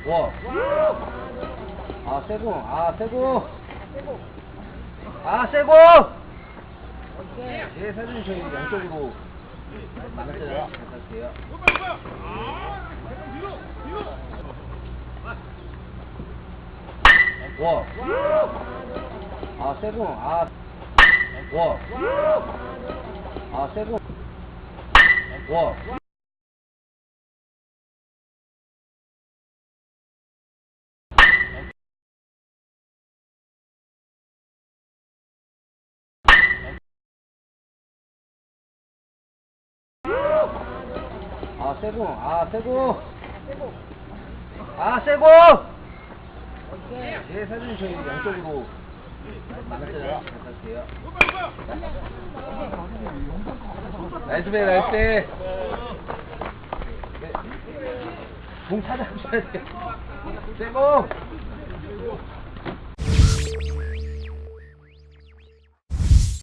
와. 아, 세고. 아, 세고. 아, 세고. 예, 사진 저희 양쪽으로 나갔잖아요. 갈게요. 와. 아, 세고. 아. 와. 아, 세고. 와. 아, 세고. 아, 세고. 아, 세고. 예, 사진 저희 양쪽으로 나갔잖아요. 갈게요. 나이스 배, 나이스 배. 네. 공 찾아주셔야 돼요. 세고.